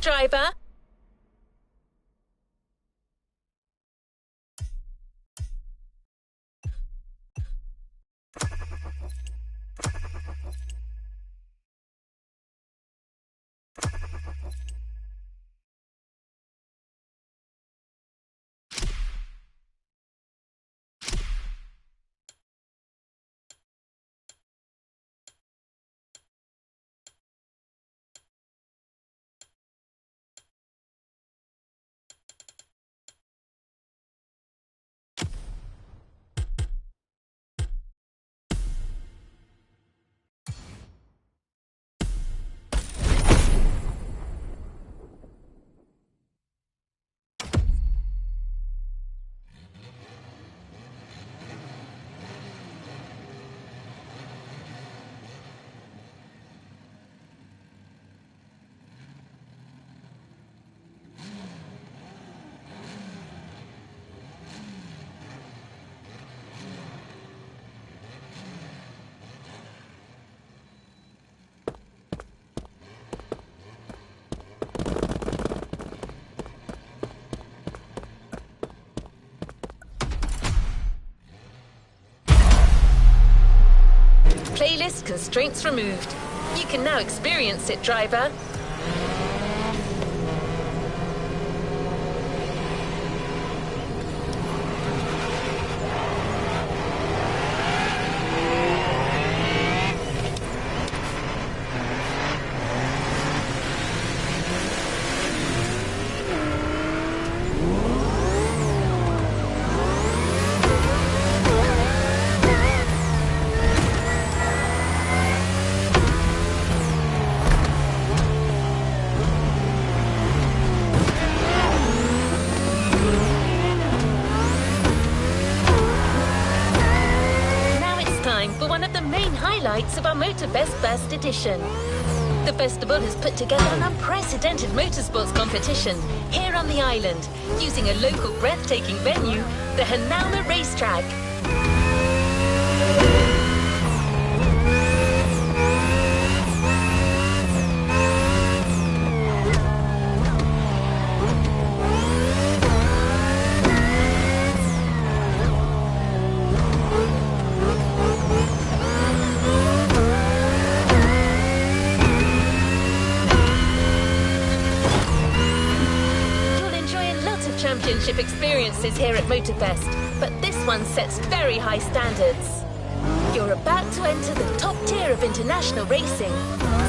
driver. Playlist constraints removed. You can now experience it, driver. For one of the main highlights of our Motorfest First Edition. The festival has put together an unprecedented motorsports competition here on the island, using a local breathtaking venue, the Hanauma Racetrack. Championship experiences here at Motorfest, but this one sets very high standards. You're about to enter the top tier of international racing,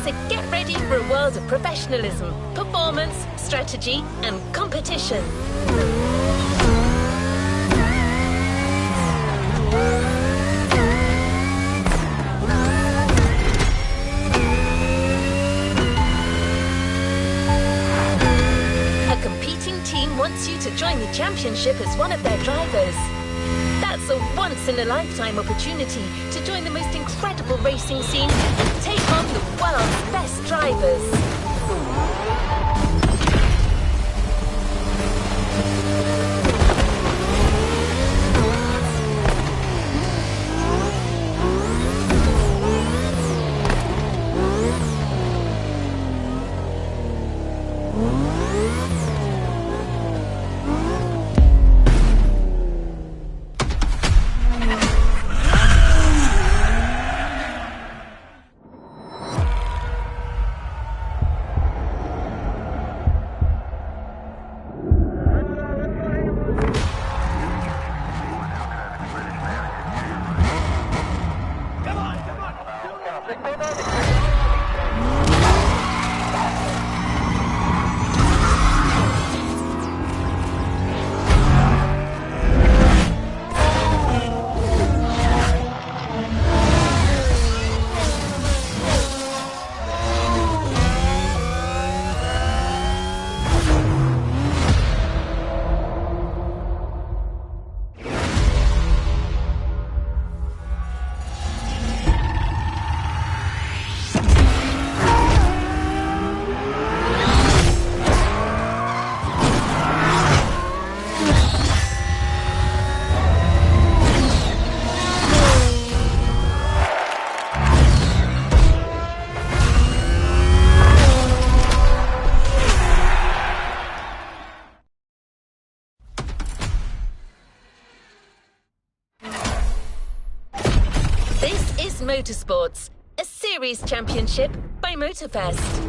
so get ready for a world of professionalism, performance, strategy, and competition. Wants you to join the championship as one of their drivers. That's a once-in-a-lifetime opportunity to join the most incredible racing scene and take on the world's best drivers. Motorfest Motorsports, a series championship by Motorfest.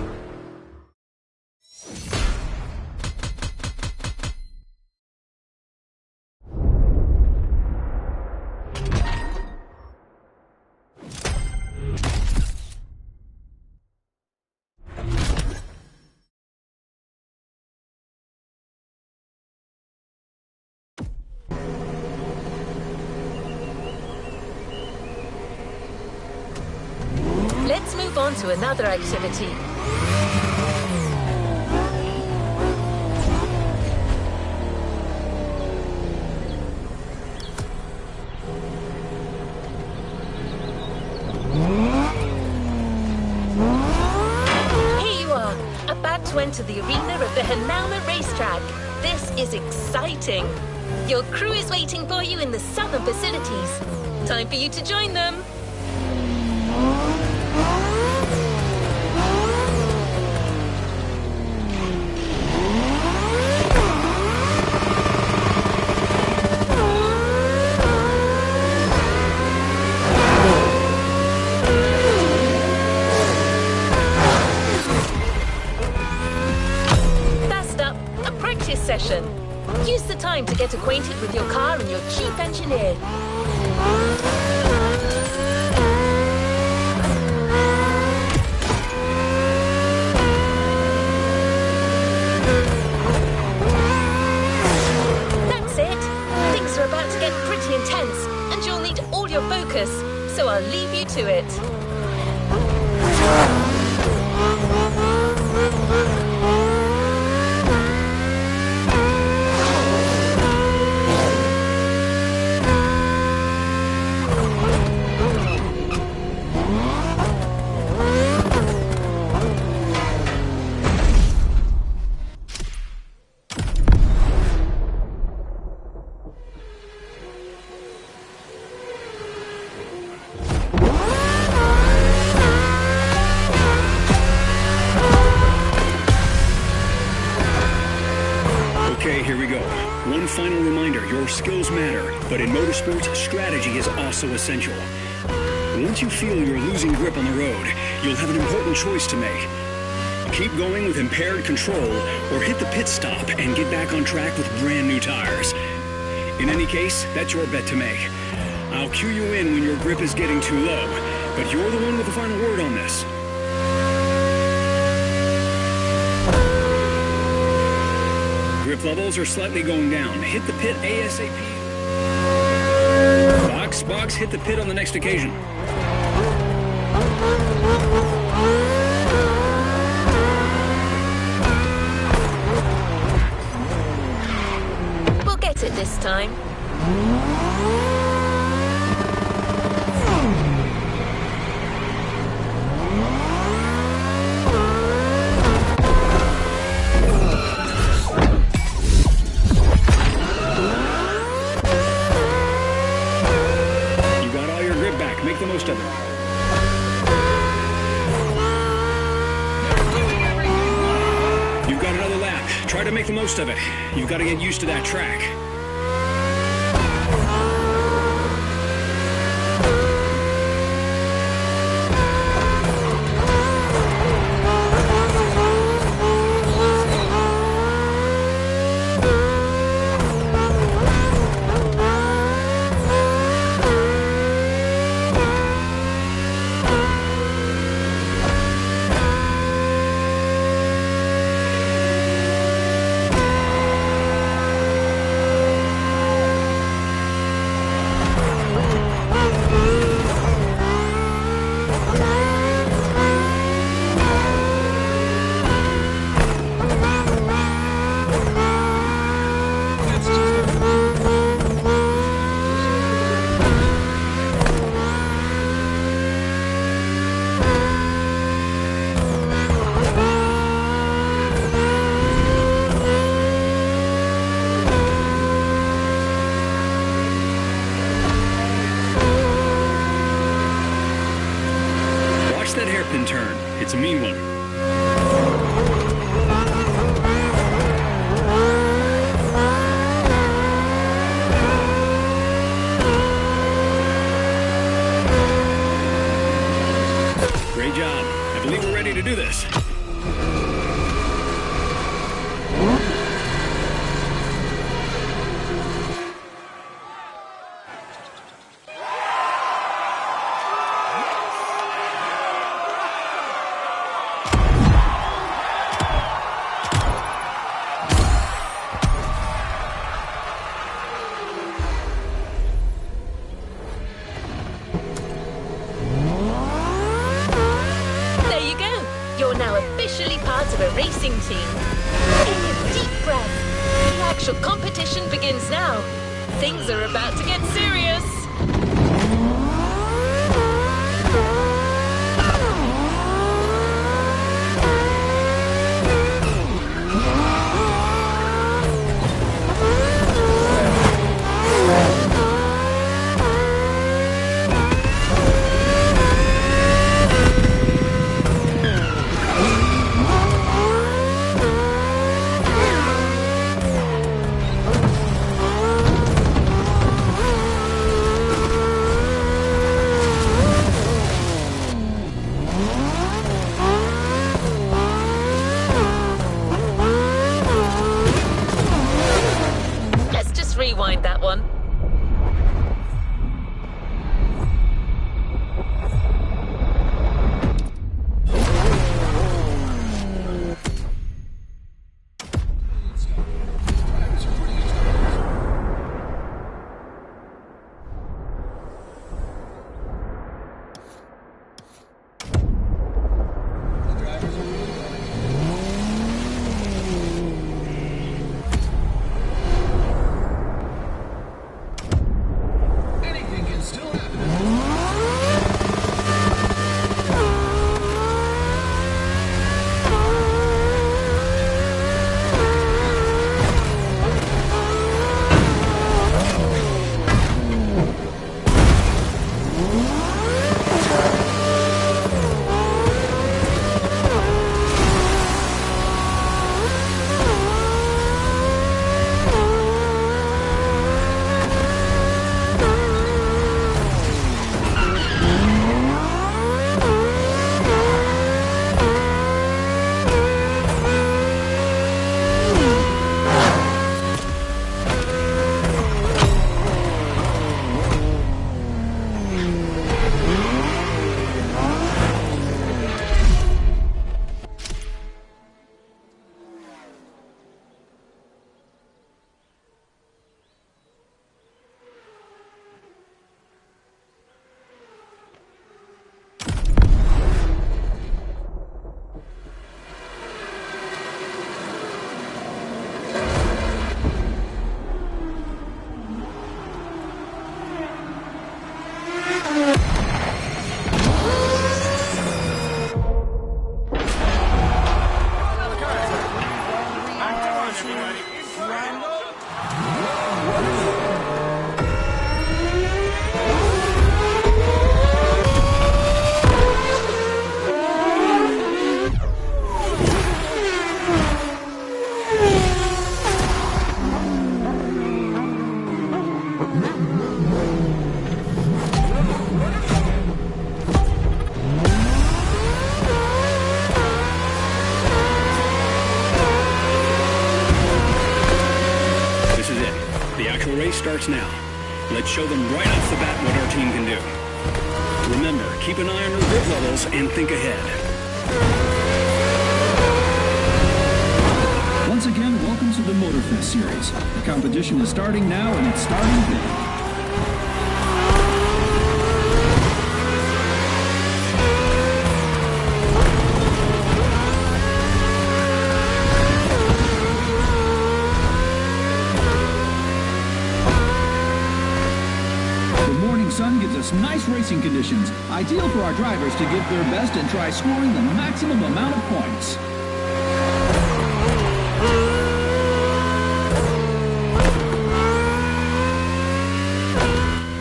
Let's move on to another activity. Here you are, about to enter the arena of the Hanauma racetrack. This is exciting. Your crew is waiting for you in the southern facilities. Time for you to join them. Session. Use the time to get acquainted with your car and your chief engineer. That's it. Things are about to get pretty intense and you'll need all your focus, so I'll leave you to it. Okay, here we go. One final reminder, your skills matter, but in motorsports, strategy is also essential. Once you feel you're losing grip on the road, you'll have an important choice to make. Keep going with impaired control, or hit the pit stop and get back on track with brand new tires. In any case, that's your bet to make. I'll cue you in when your grip is getting too low, but you're the one with the final word on this. Grip levels are slightly going down. Hit the pit ASAP. Box, hit the pit on the next occasion. We'll get it this time. Make the most of it. You've got another lap. Try to make the most of it. You've got to get used to that track. begins now. Things are about to get serious. Rewind that one. Starts now. Let's show them right off the bat what our team can do. Remember, keep an eye on your grip levels and think ahead. Once again, welcome to the Motorfest series. The competition is starting now, and it's starting big. Sun gives us nice racing conditions, ideal for our drivers to give their best and try scoring the maximum amount of points.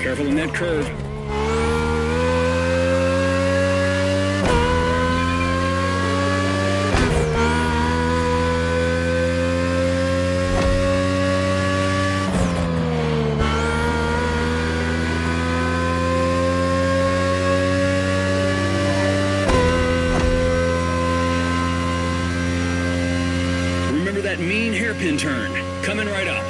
Careful in that curve. That mean hairpin turn, coming right up.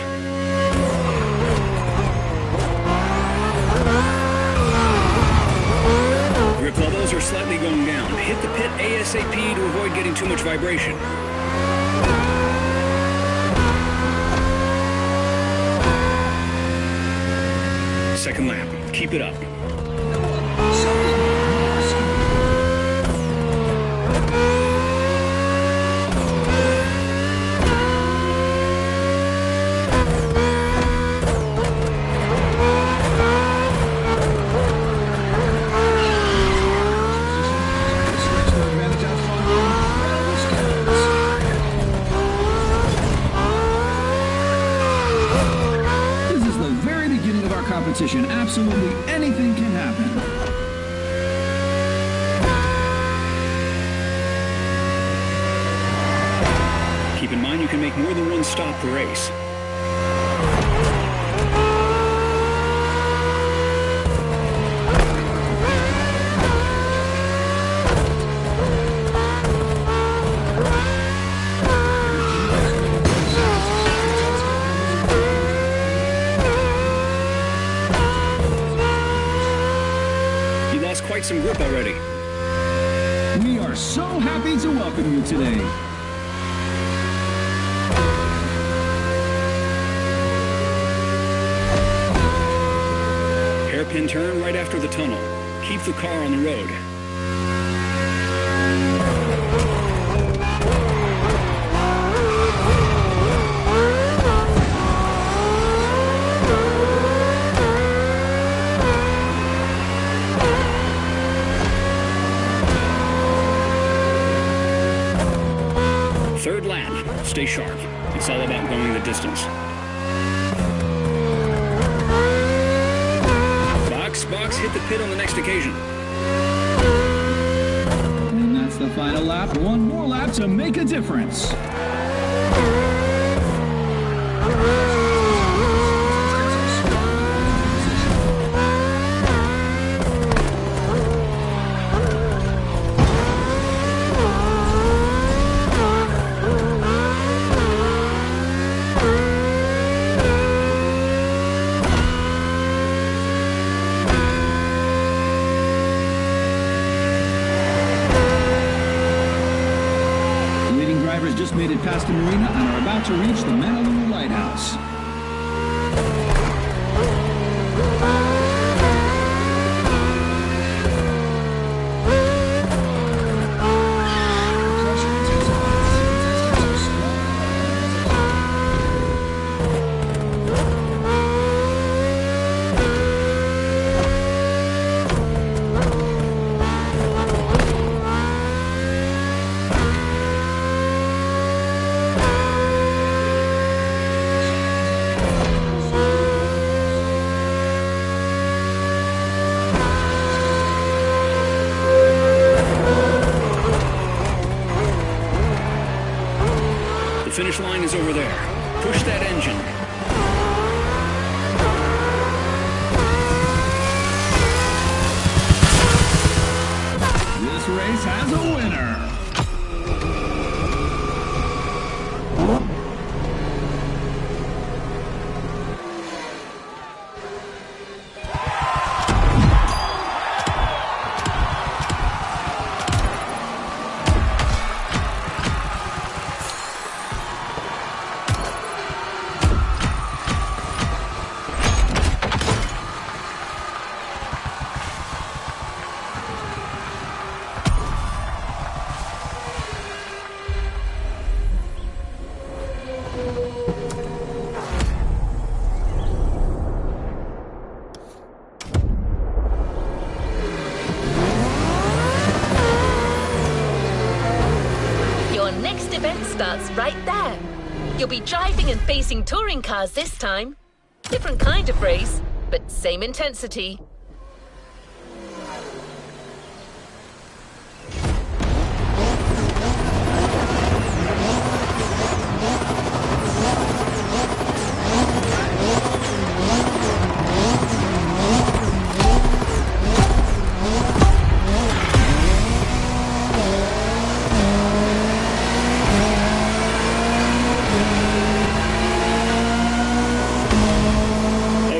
Grip levels are slightly going down. Hit the pit ASAP to avoid getting too much vibration. Second lap, keep it up. competition, absolutely anything can happen. Keep in mind you can make more than one stop per race. You lost quite some grip already. We are so happy to welcome you today. Hairpin turn right after the tunnel. Keep the car on the road. Third lap. Stay sharp. It's all about going the distance. Box, hit the pit on the next occasion. And that's the final lap. One more lap to make a difference. Just made it past the marina and are about to reach the Manaluna Lighthouse. The finish line is over there. Push that engine. This race has a winner. Starts right there. You'll be driving and facing touring cars this time. Different kind of race, but same intensity.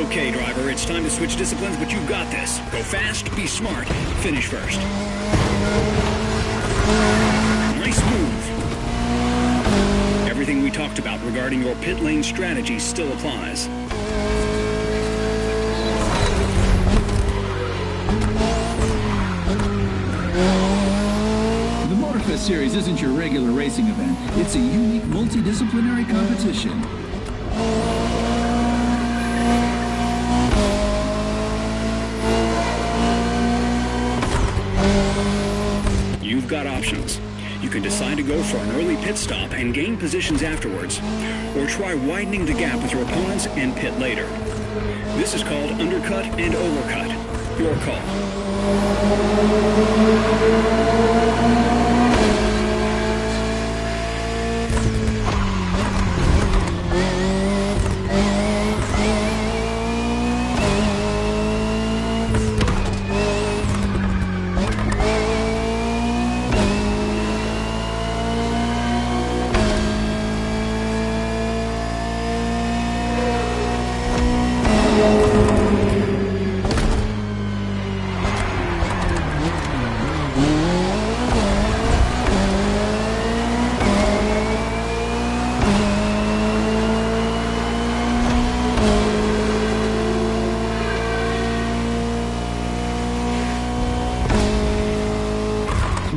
Okay, driver, it's time to switch disciplines, but you've got this. Go fast, be smart, finish first. Nice move. Everything we talked about regarding your pit lane strategy still applies. The Motorfest series isn't your regular racing event. It's a unique multidisciplinary competition. You've got options. You can decide to go for an early pit stop and gain positions afterwards, or try widening the gap with your opponents and pit later. This is called undercut and overcut. Your call.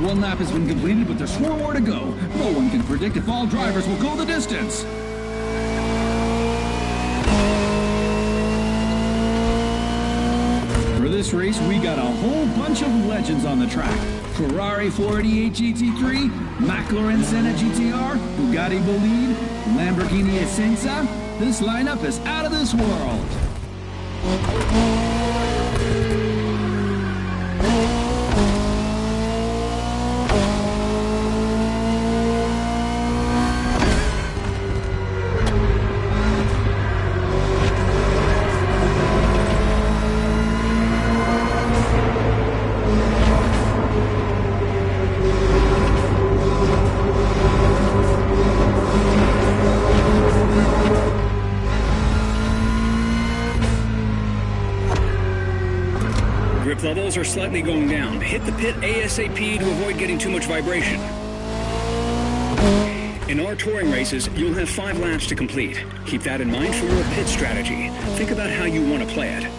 One lap has been completed, but there's 4 more to go. No one can predict if all drivers will go the distance. For this race, we got a whole bunch of legends on the track. Ferrari 488 GT3, McLaren Senna GTR, Bugatti Bolide, Lamborghini Essenza. This lineup is out of this world. Grip levels are slightly going down. Hit the pit ASAP to avoid getting too much vibration. In our touring races, you'll have 5 laps to complete. Keep that in mind for your pit strategy. Think about how you want to play it.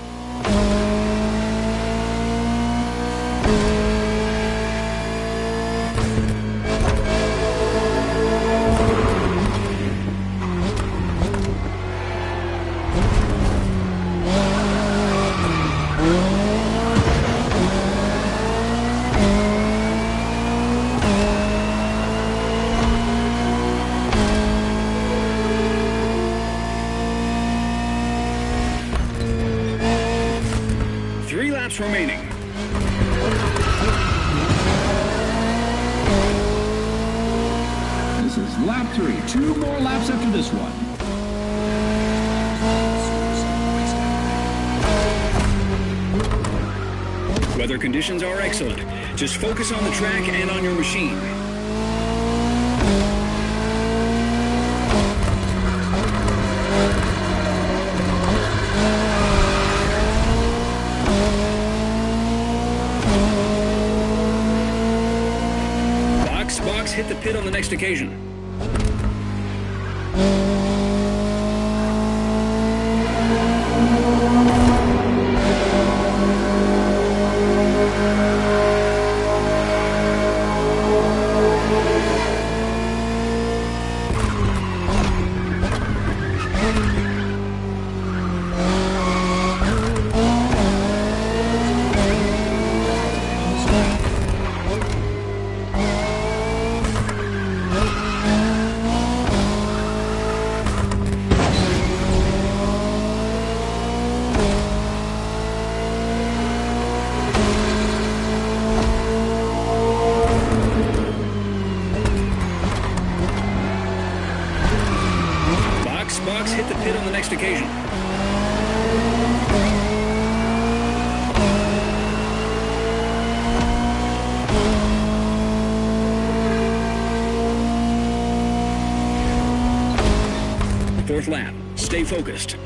Remaining. This is lap 3. 2 more laps after this one. Weather conditions are excellent. Just focus on the track and on your machine. Hit the pit on the next occasion. Hit the pit on the next occasion. Fourth lap. Stay focused.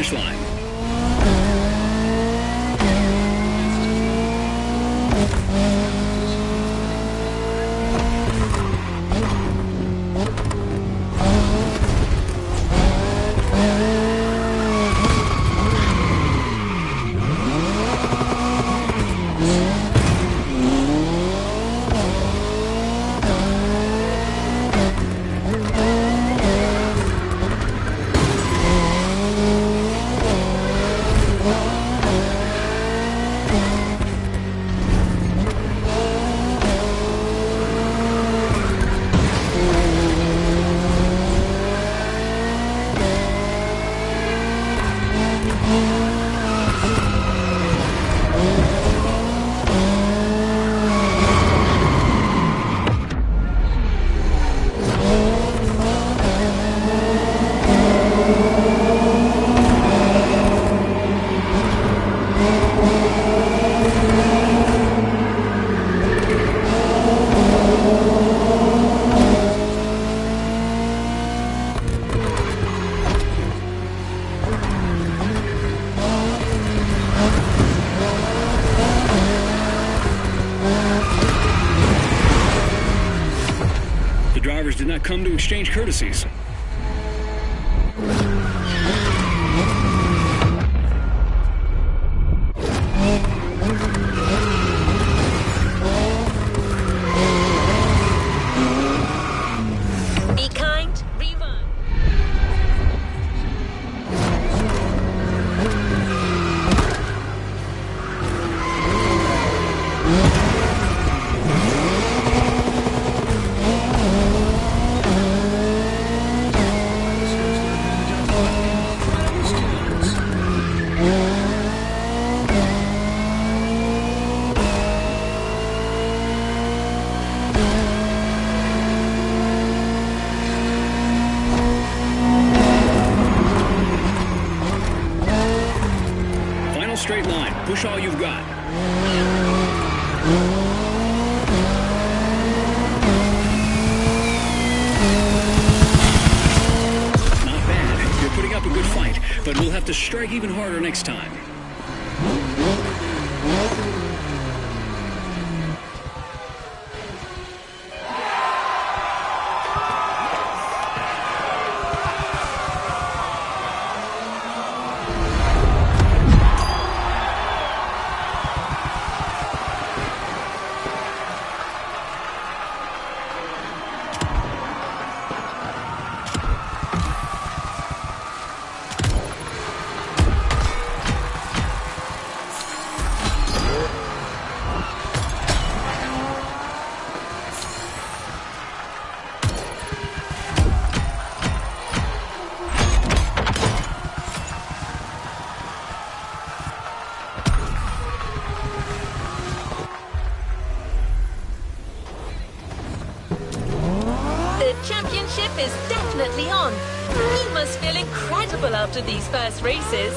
finish line. The drivers did not come to exchange courtesies. Be kind, rewind. Final straight line. Push all you've got. Not bad. You're putting up a good fight, but we'll have to strike even harder next time. The championship is definitely on. You must feel incredible after these first races.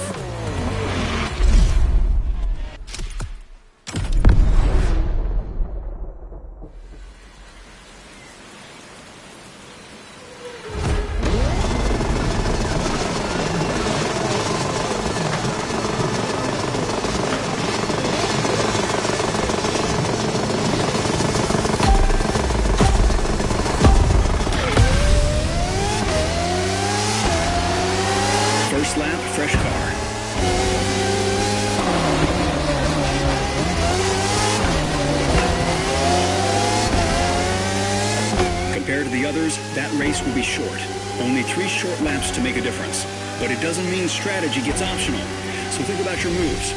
First lap, fresh car. Compared to the others, that race will be short. Only 3 short laps to make a difference. But it doesn't mean strategy gets optional. So think about your moves.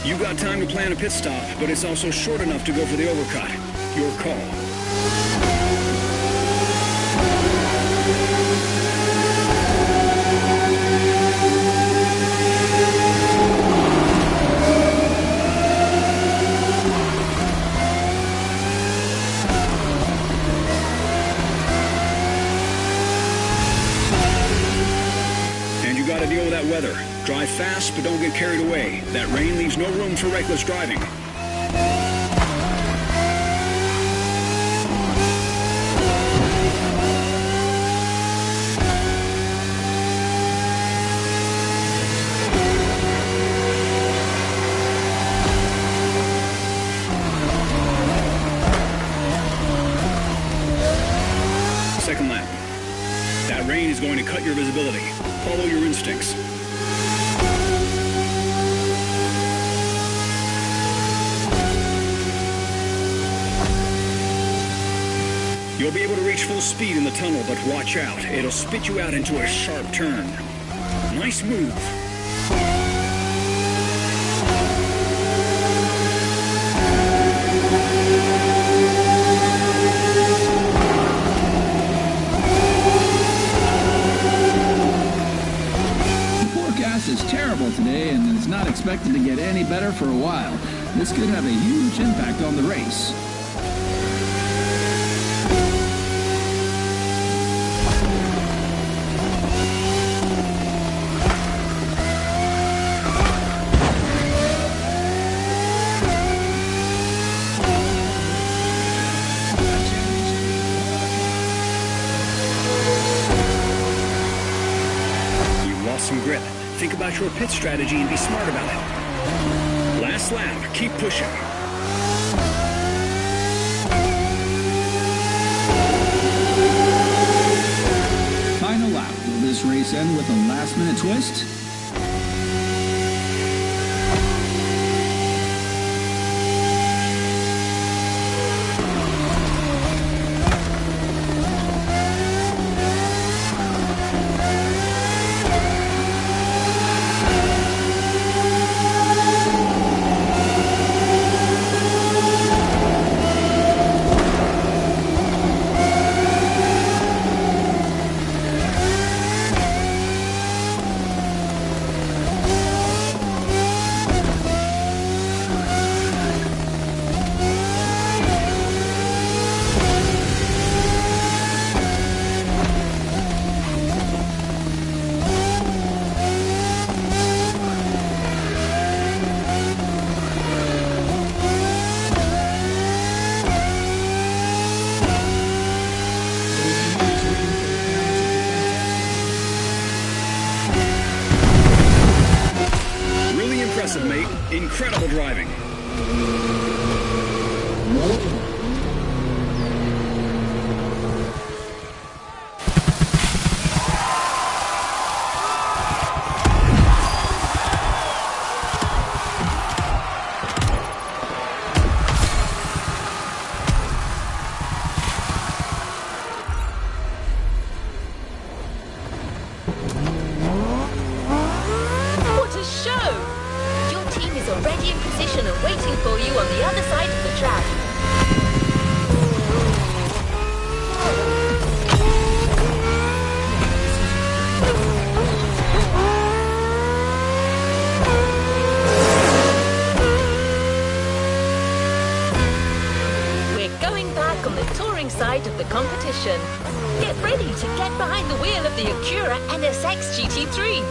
You got time to plan a pit stop, but it's also short enough to go for the overcut. Your call. And you gotta deal with that weather. Drive fast, but don't get carried away. That rain leaves no room for reckless driving. clear visibility. Follow your instincts. You'll be able to reach full speed in the tunnel, but watch out. It'll spit you out into a sharp turn. Nice move. The forecast is terrible today and is not expected to get any better for a while. This could have a huge impact on the race. Some grip. Think about your pit strategy and be smart about it. Last lap, keep pushing. Final lap. Will this race end with a last-minute twist? Mate. Incredible driving. Already in position and waiting for you on the other side of the track. We're going back on the touring side of the competition. Get ready to get behind the wheel of the Acura NSX GT3.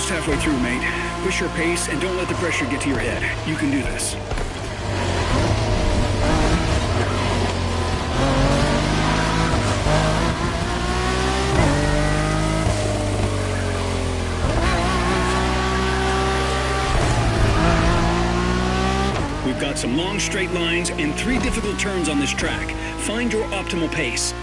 Halfway through, mate. Push your pace and don't let the pressure get to your head. You can do this. We've got some long straight lines and 3 difficult turns on this track. Find your optimal pace.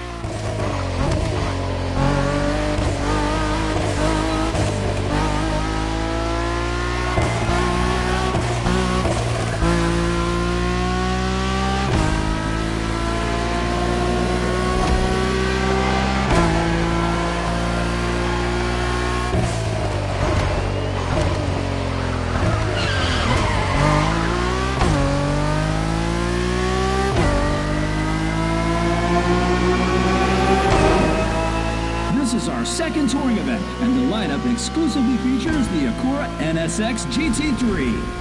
second touring event, and the lineup exclusively features the Acura NSX GT3.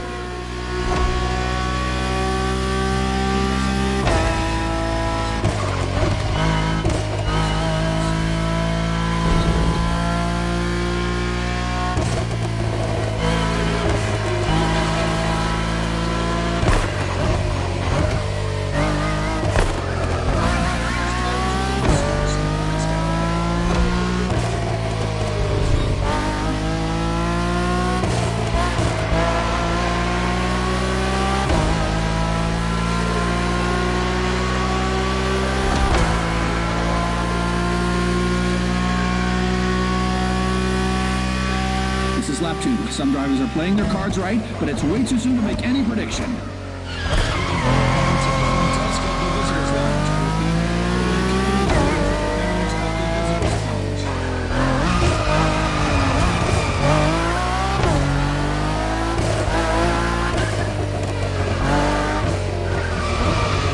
Lap 2. Some drivers are playing their cards right, but it's way too soon to make any prediction.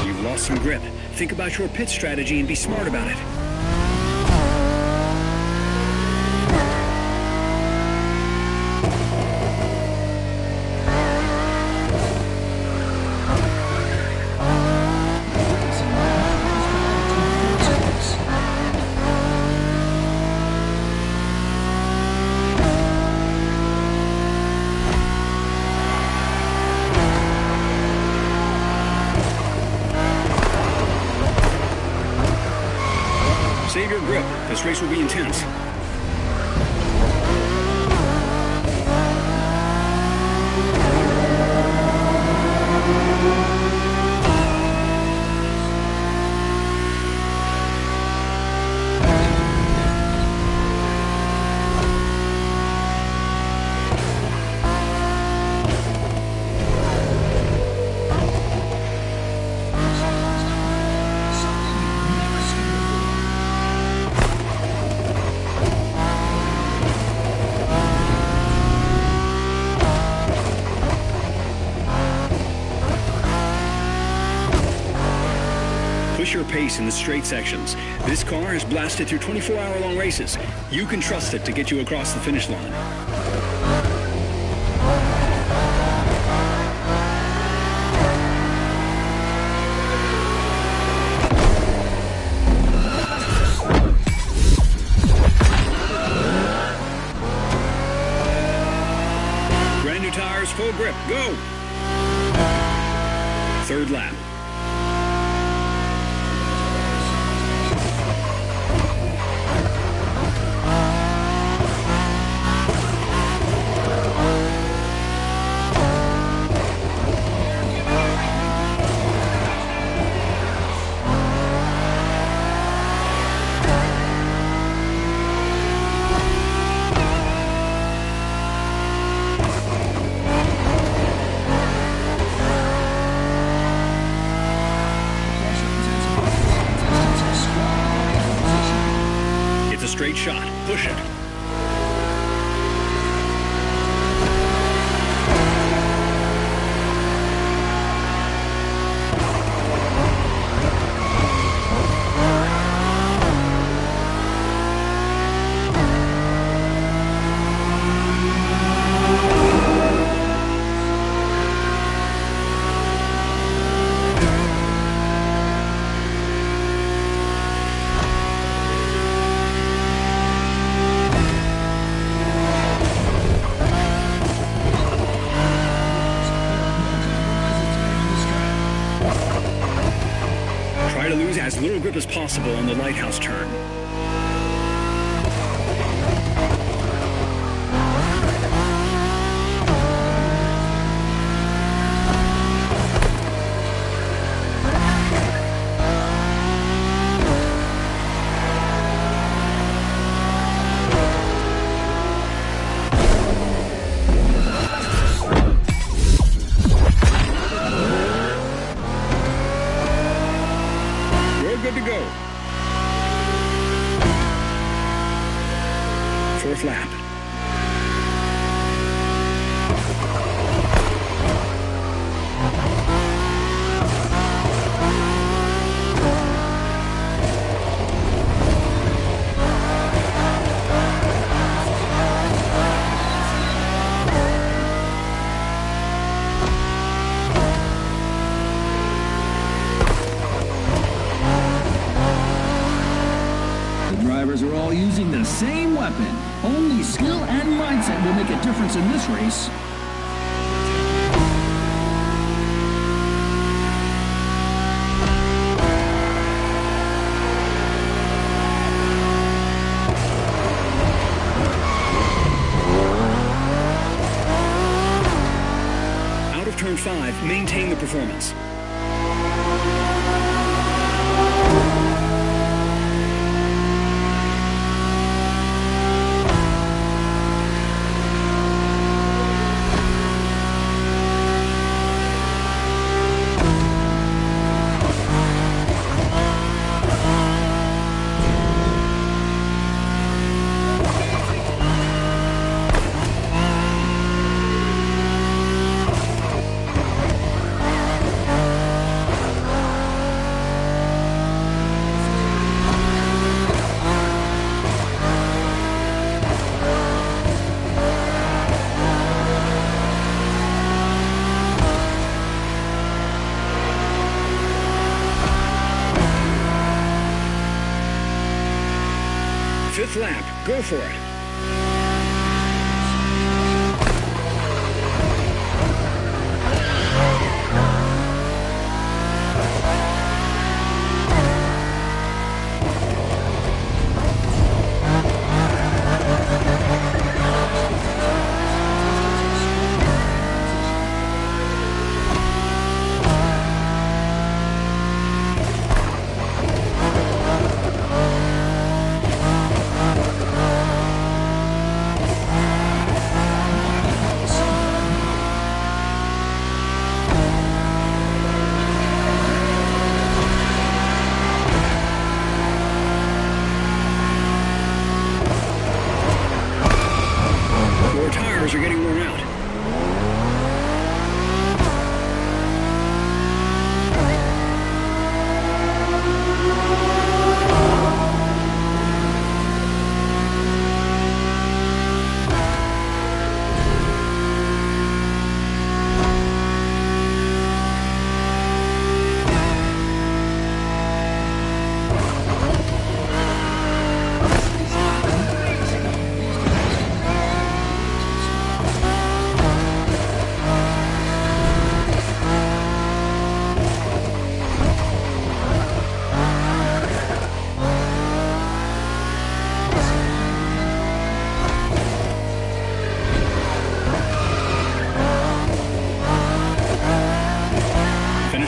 You've lost some grip. Think about your pit strategy and be smart about it. Save your grip. This race will be intense. Push your pace in the straight sections. This car has blasted through 24-hour-long races. You can trust it to get you across the finish line. Brand new tires, full grip, go! Third lap. Straight shot. Push it. Try to lose as little grip as possible on the lighthouse turn. Good to go. Fourth lap. drivers are all using the same weapon. Only skill and mindset will make a difference in this race. Out of turn 5, maintain the performance. Fifth lap, go for it. Are getting worn out.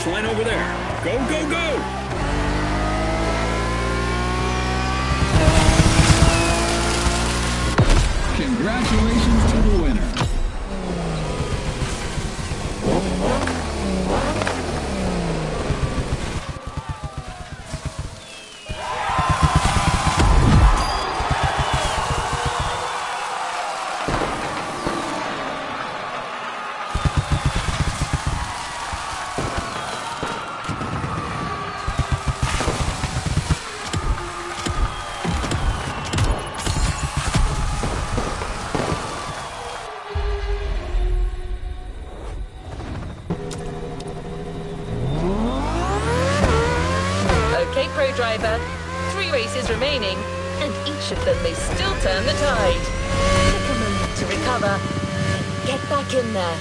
Line over there. Go, go, go! Congratulations to the winner. Pro driver, 3 races remaining, and each of them may still turn the tide. Take a moment to recover and get back in there.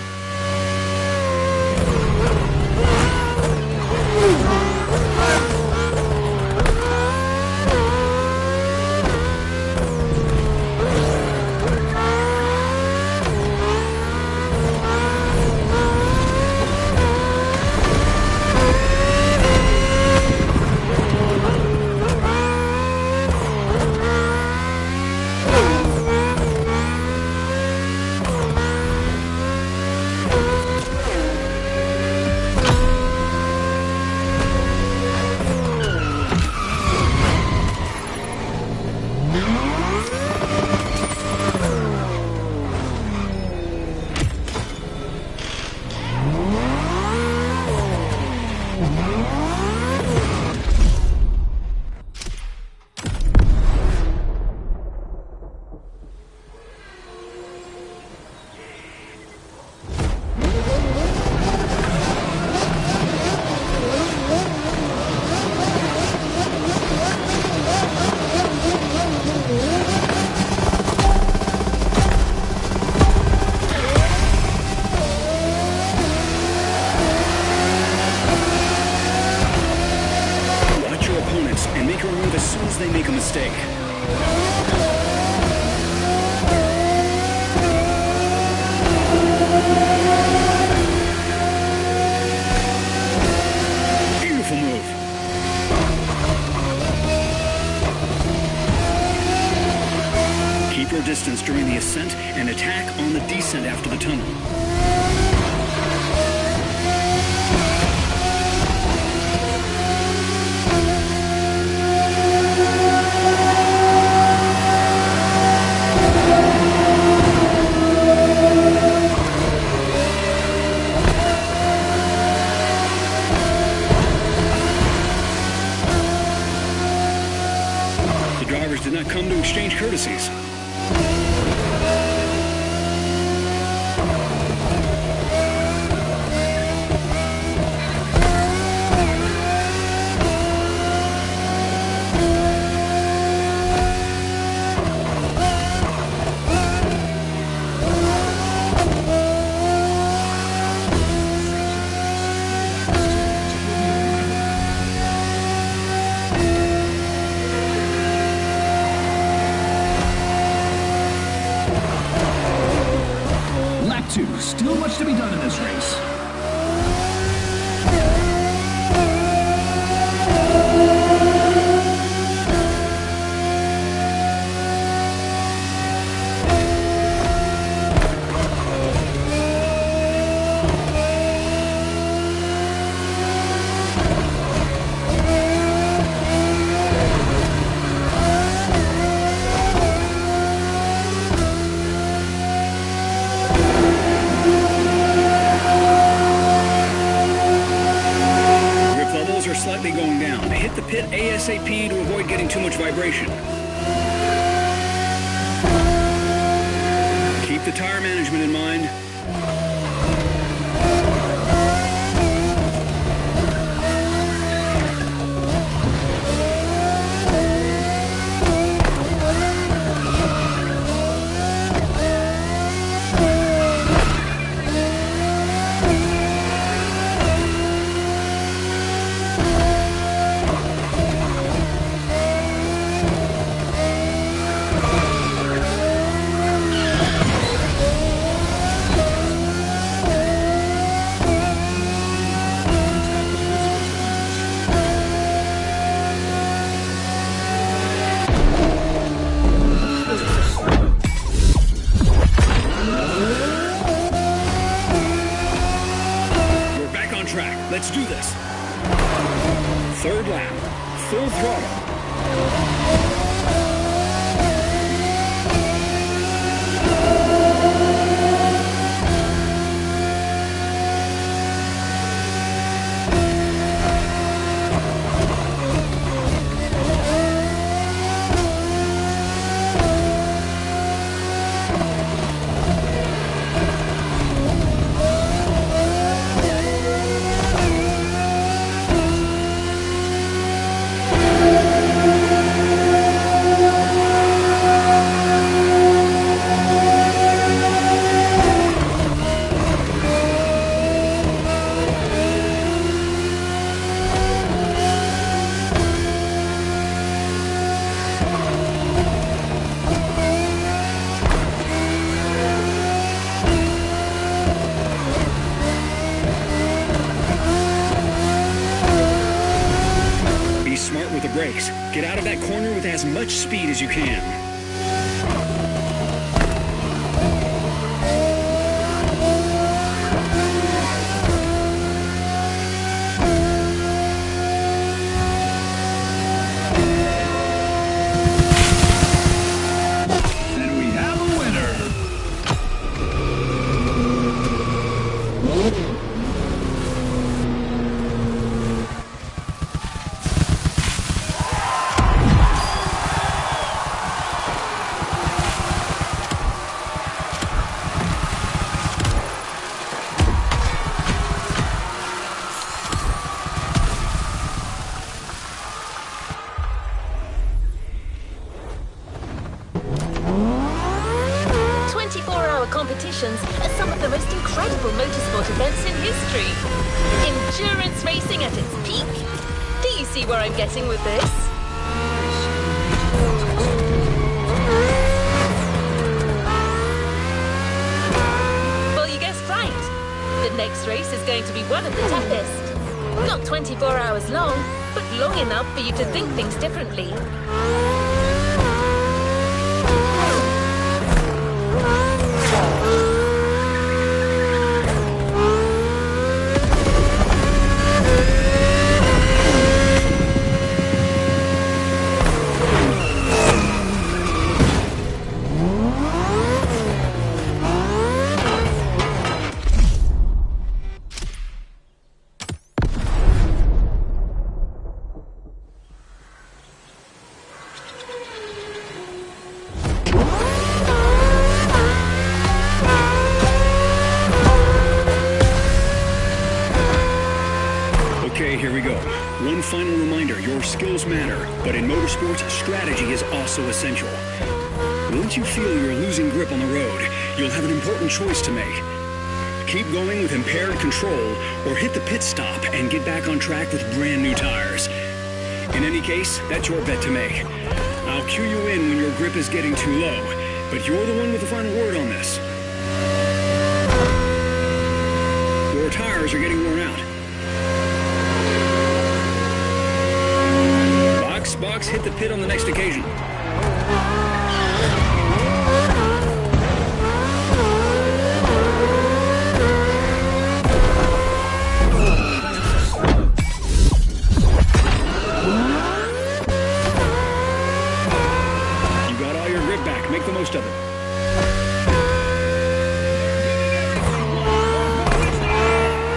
make her move as soon as they make a mistake. Beautiful move. Keep your distance during the ascent and attack on the descent after the tunnel. The drivers did not come to exchange courtesies. Lap 2. Still much to be done in this race. Slightly going down. Hit the pit ASAP to avoid getting too much vibration. Keep the tire management in mind. Let's do this. Third lap, full throttle. Smart with the brakes. Get out of that corner with as much speed as you can. And we have a winner. Competitions are some of the most incredible motorsport events in history. Endurance racing at its peak. Do you see where I'm getting with this? next race is going to be one of the toughest. Not 24 hours long, but long enough for you to think things differently. Okay, here we go. One final reminder, your skills matter, but in motorsports, strategy is also essential. Once you feel you're losing grip on the road, you'll have an important choice to make. Keep going with impaired control, or hit the pit stop and get back on track with brand new tires. In any case, that's your bet to make. I'll cue you in when your grip is getting too low, but you're the one with the final word on this. Your tires are getting worn out. Box, hit the pit on the next occasion. You got all your grip back. Make the most of it.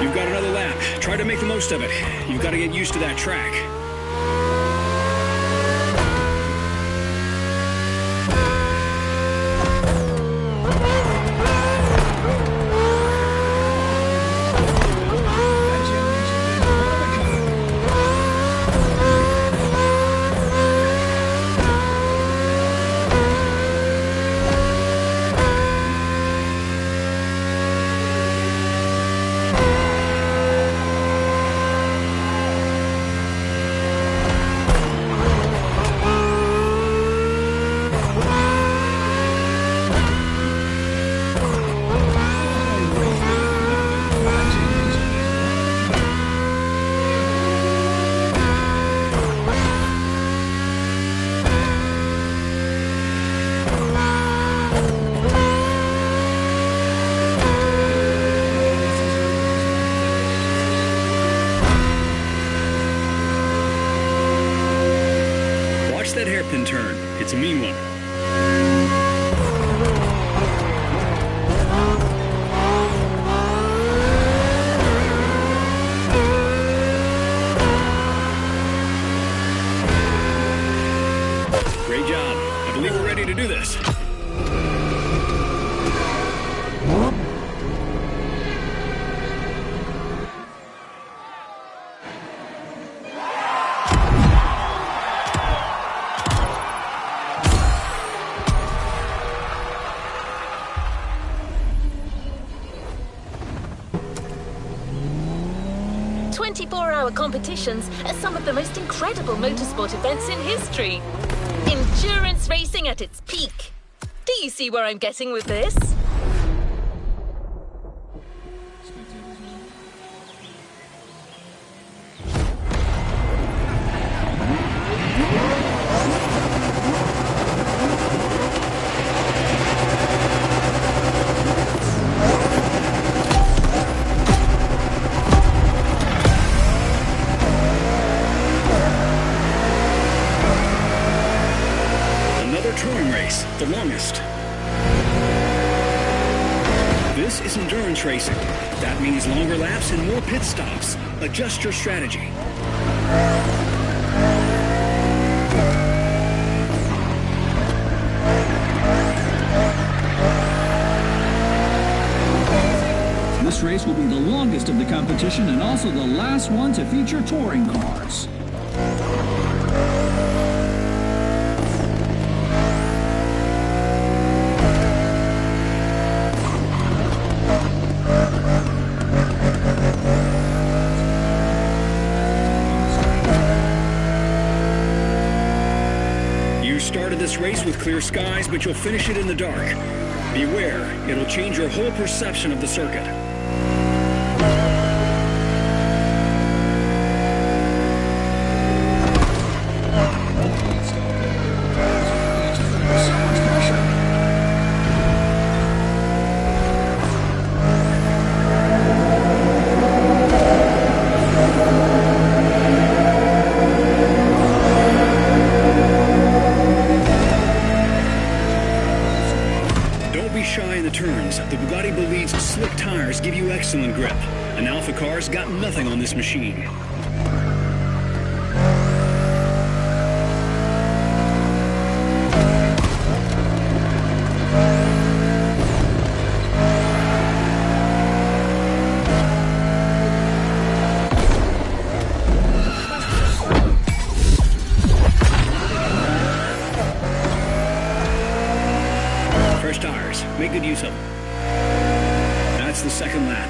You've got another lap. Try to make the most of it. You've got to get used to that track. That hairpin turn. It's a mean one. Great job. I believe we're ready to do this. Competitions are some of the most incredible motorsport events in history. Endurance racing at its peak. Do you see where I'm getting with this? The longest. This is endurance racing. That means longer laps and more pit stops. Adjust your strategy. This race will be the longest of the competition and also the last one to feature touring cars. Started this race with clear skies, but you'll finish it in the dark. Beware, it'll change your whole perception of the circuit. Slick tires give you excellent grip. An Alpha car's got nothing on this machine. Fresh tires. Make good use of them. That's the second lap.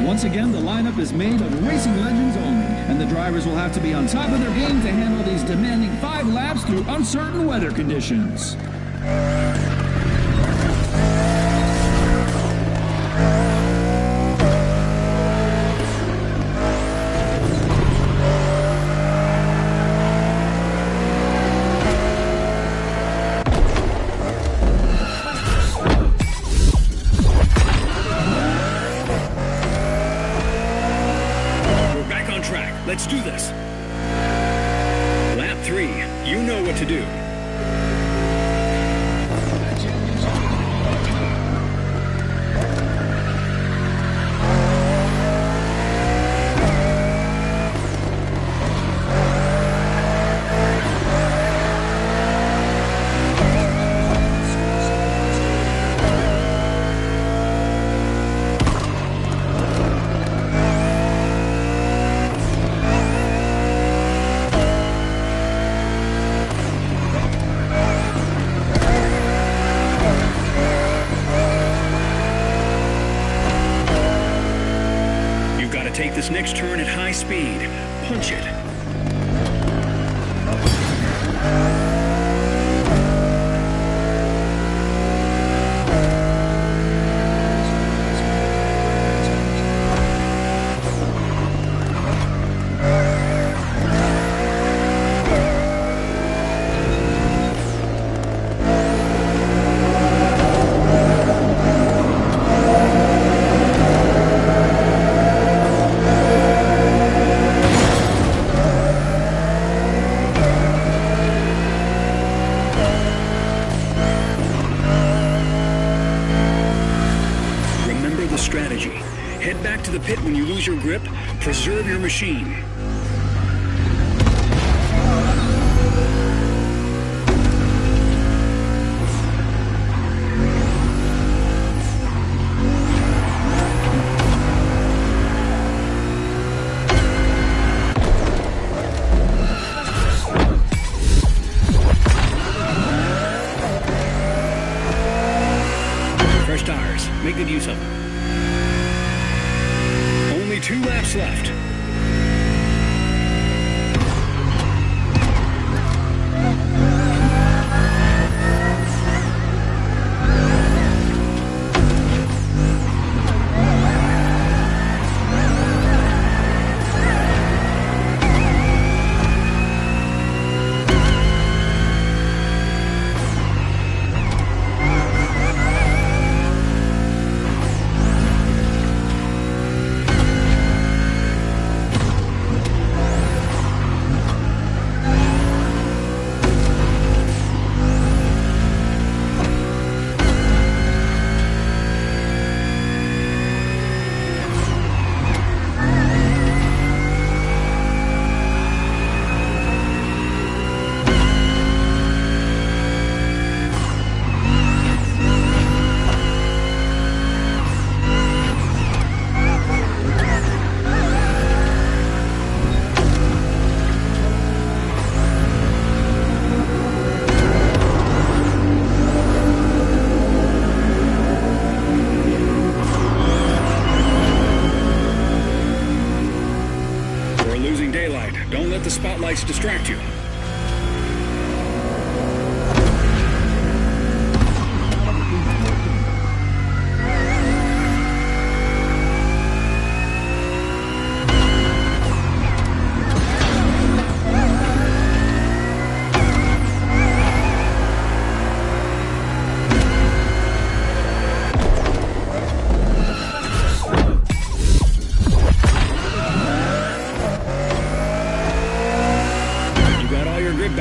Once again, the lineup is made of racing legends only, and the drivers will have to be on top of their game to handle these demanding 5 laps through uncertain weather conditions. Let's do this. Lap 3. You know what to do. Take this next turn at high speed. Punch it. Strategy. Head back to the pit when you lose your grip. Preserve your machine. Fresh tires. Make good use of them. 2 laps left.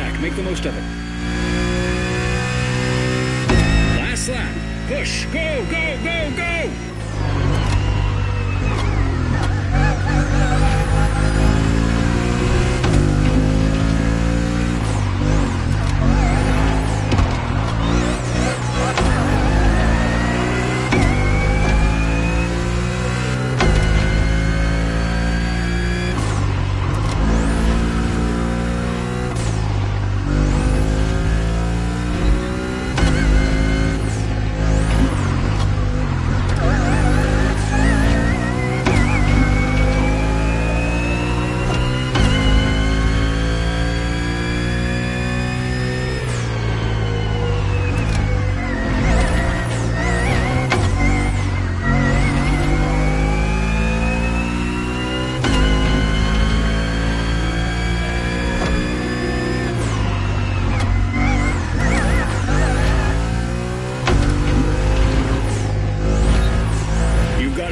track. Make the most of it. Last lap. Push. Go, go, go, go!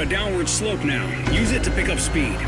Downward slope now. Use it to pick up speed.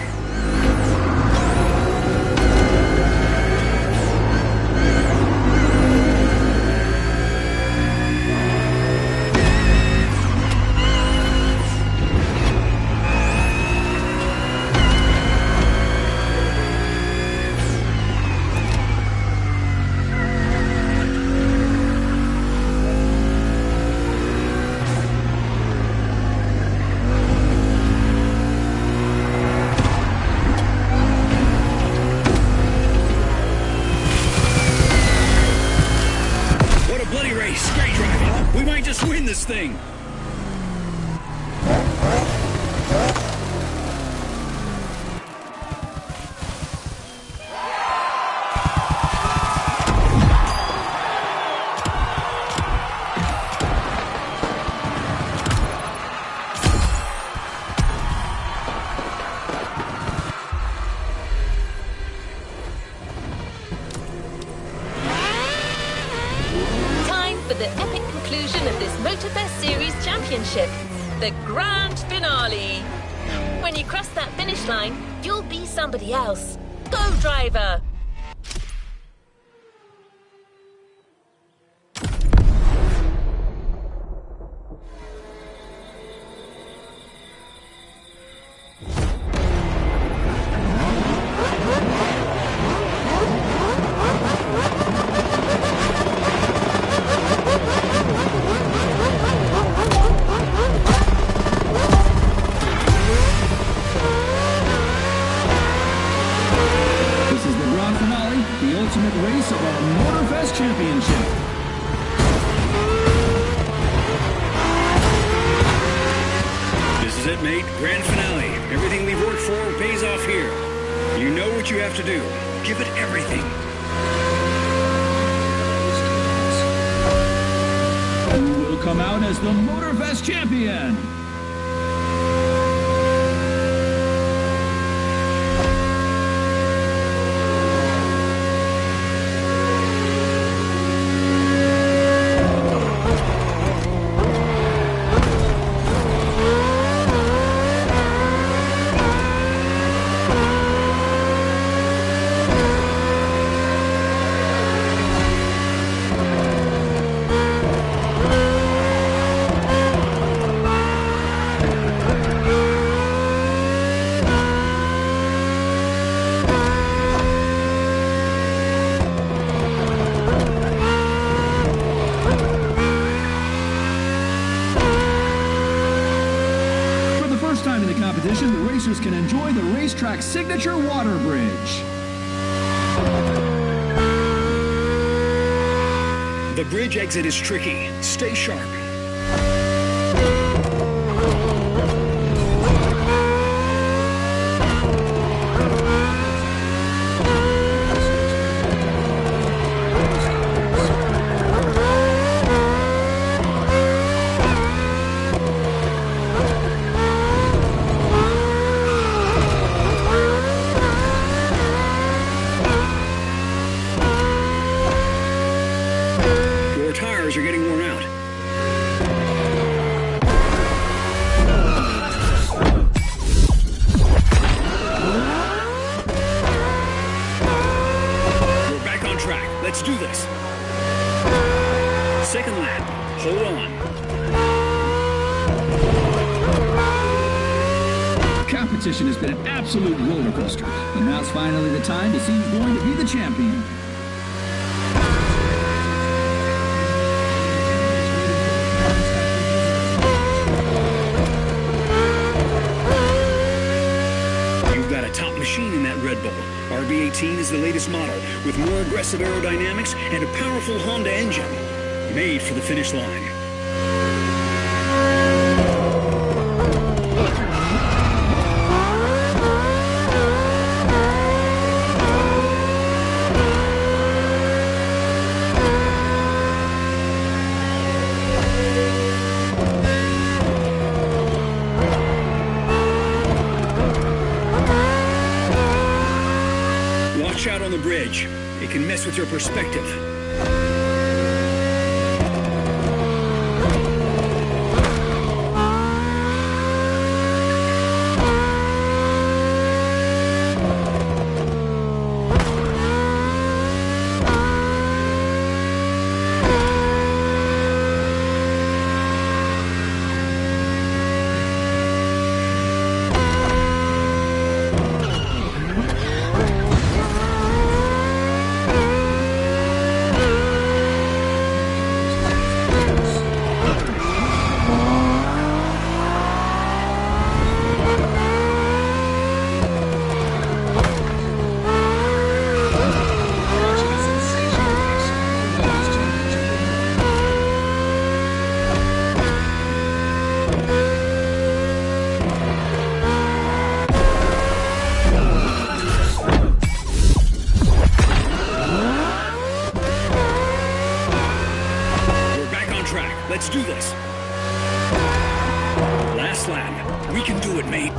Win this thing! The epic conclusion of this Motorfest Series Championship, the grand finale. When you cross that finish line, you'll be somebody else. Go, driver! Race of our Motorfest Championship. This is it, mate. Grand finale. Everything we've worked for pays off here. You know what you have to do. Give it everything. Who will come out as the Motorfest champion? Time in the competition, the racers can enjoy the racetrack signature water bridge. The bridge exit is tricky. Stay sharp. Tires are getting worn out. We're back on track. Let's do do this. Second lap. Hold on. Competition has been an absolute roller coaster, and now it's finally the time to see who's going to be the champion. You've got a top machine in that Red Bull. RB18 is the latest model, with more aggressive aerodynamics and a powerful Honda engine. Made for the finish line. Watch out on the bridge. It can mess with your perspective. Let's do this. Last lap. We can do it, mate.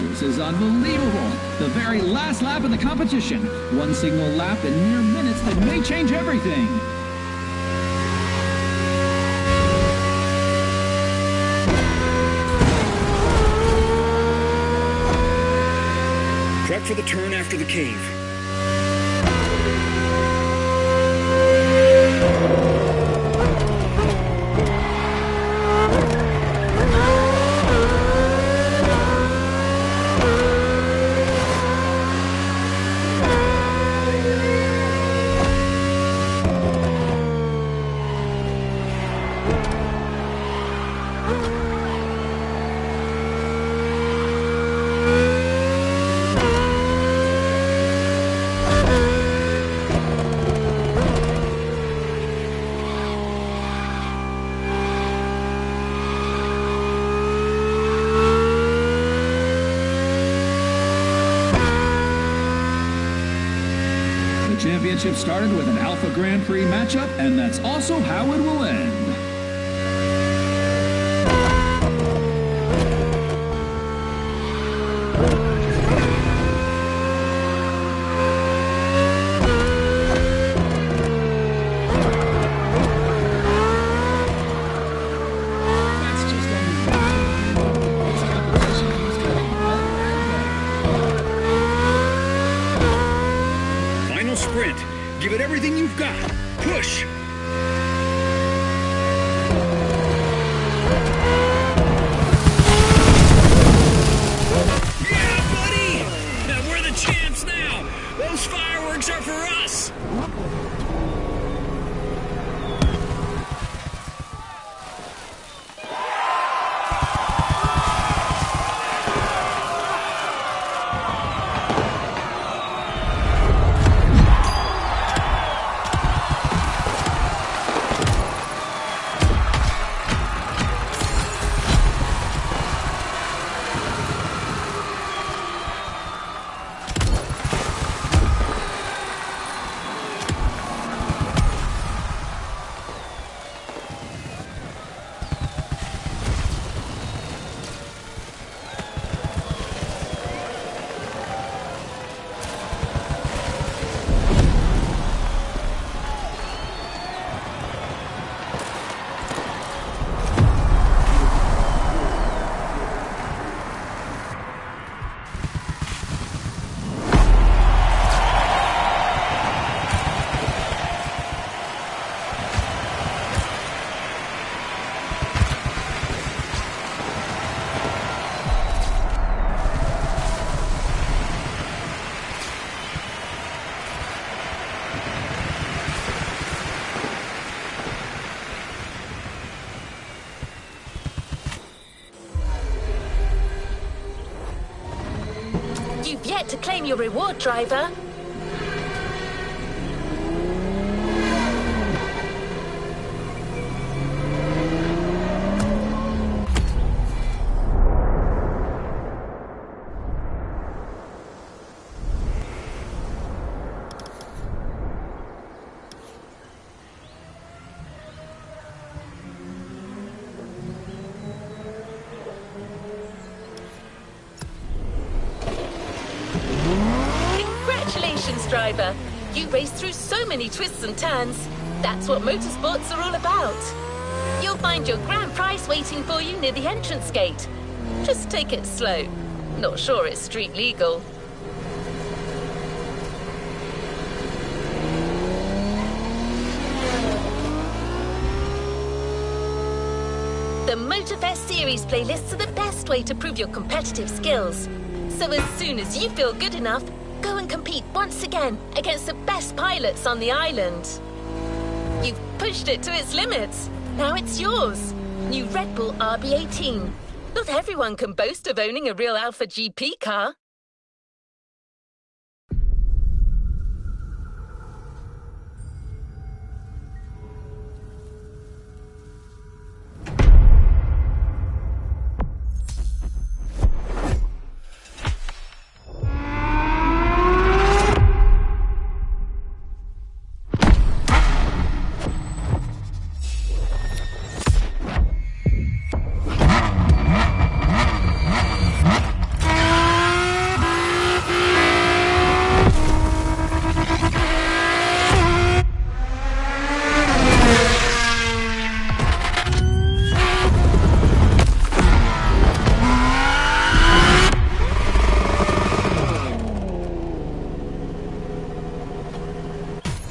This is unbelievable. The very last lap of the competition. One single lap in mere minutes that may change everything. Prep for the turn after the cave. Championship started with an Alpha Grand Prix matchup, and that's also how it will end. Sprint. Give it everything you've got. Push. Yeah, buddy! Now we're the champs now. Those fireworks are for us. You've yet to claim your reward, driver. Congratulations, driver. You raced through so many twists and turns. That's what motorsports are all about. You'll find your grand prize waiting for you near the entrance gate. Just take it slow. Not sure it's street legal. The Motorfest series playlists are the best way to prove your competitive skills. So as soon as you feel good enough, go and compete once again against the best pilots on the island. You've pushed it to its limits. Now it's yours. New Red Bull RB18. Not everyone can boast of owning a real Alpha GP car.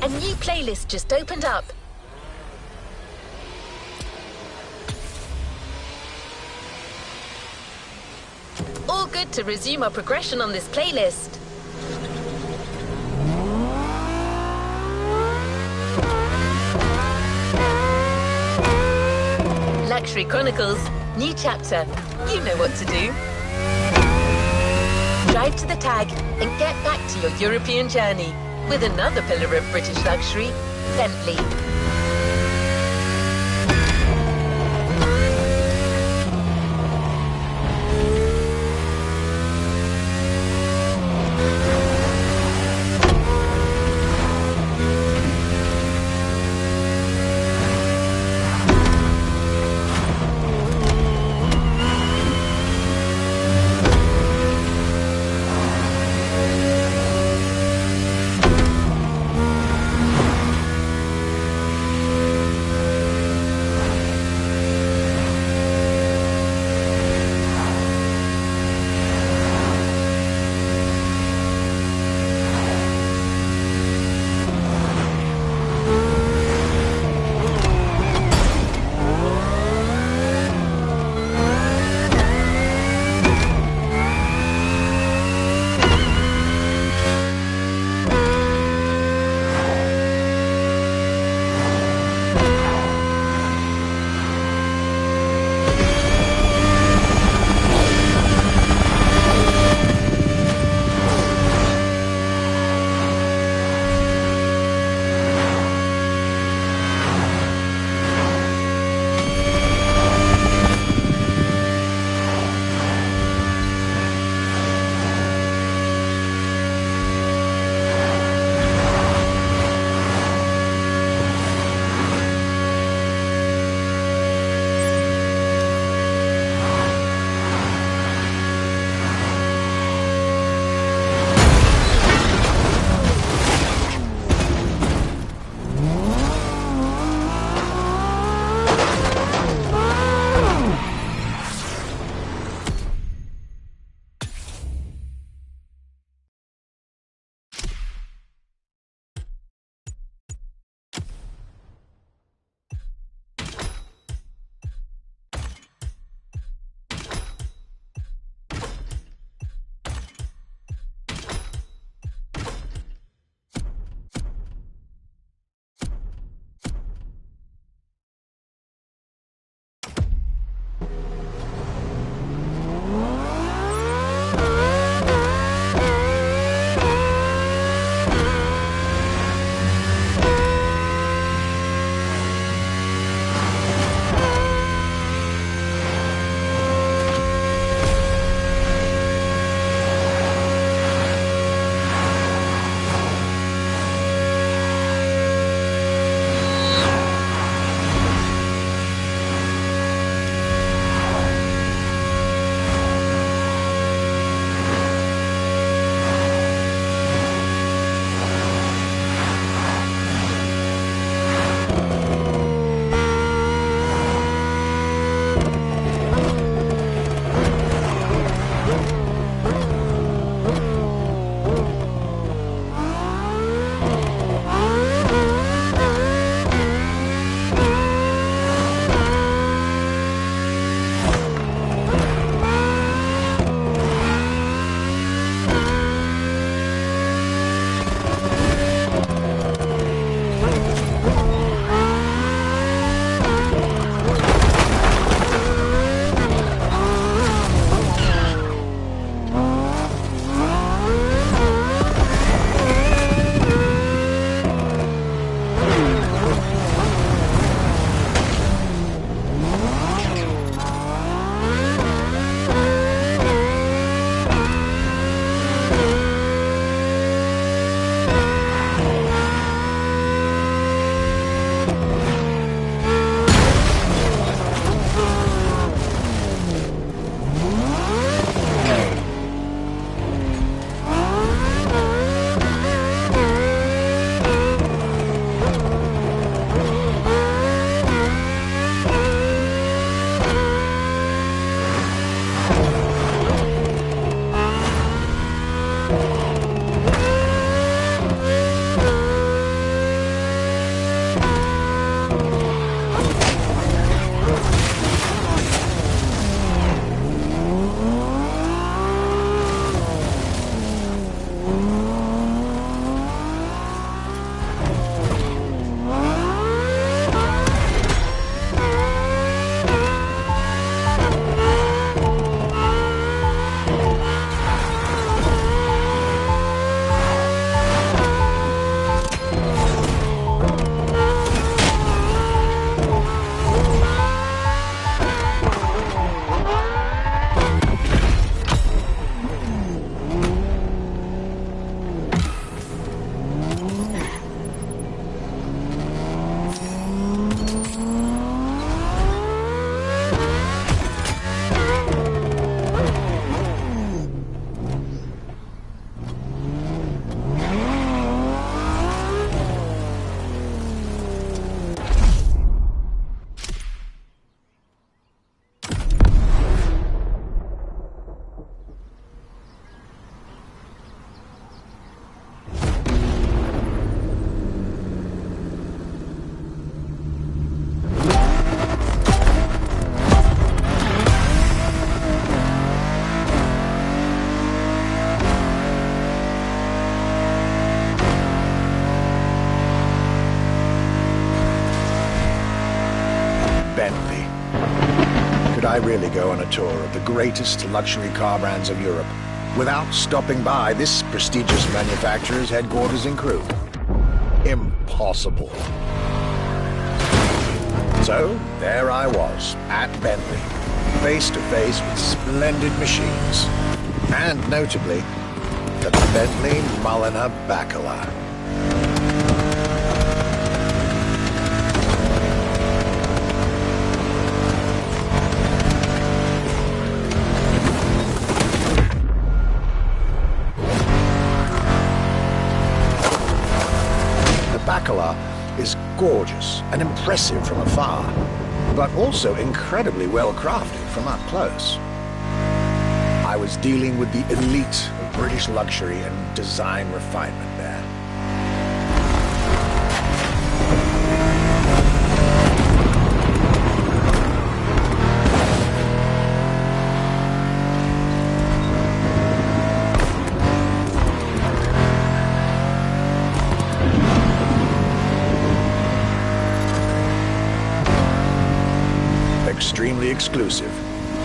A new playlist just opened up. All good to resume our progression on this playlist. Luxury Chronicles, new chapter. You know what to do. Drive to the tag and get back to your European journey with another pillar of British luxury, Bentley. really go on a tour of the greatest luxury car brands of Europe without stopping by this prestigious manufacturer's headquarters in Crewe. Impossible. So, there I was, at Bentley, face to face with splendid machines. And notably, the Bentley Mulliner Bacala. Bacala is gorgeous and impressive from afar, but also incredibly well crafted from up close. I was dealing with the elite of British luxury and design refinement there. Extremely exclusive.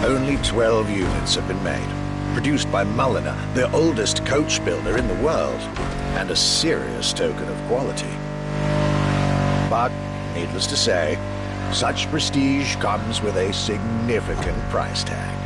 Only 12 units have been made. Produced by Mulliner, the oldest coach builder in the world, and a serious token of quality. But, needless to say, such prestige comes with a significant price tag.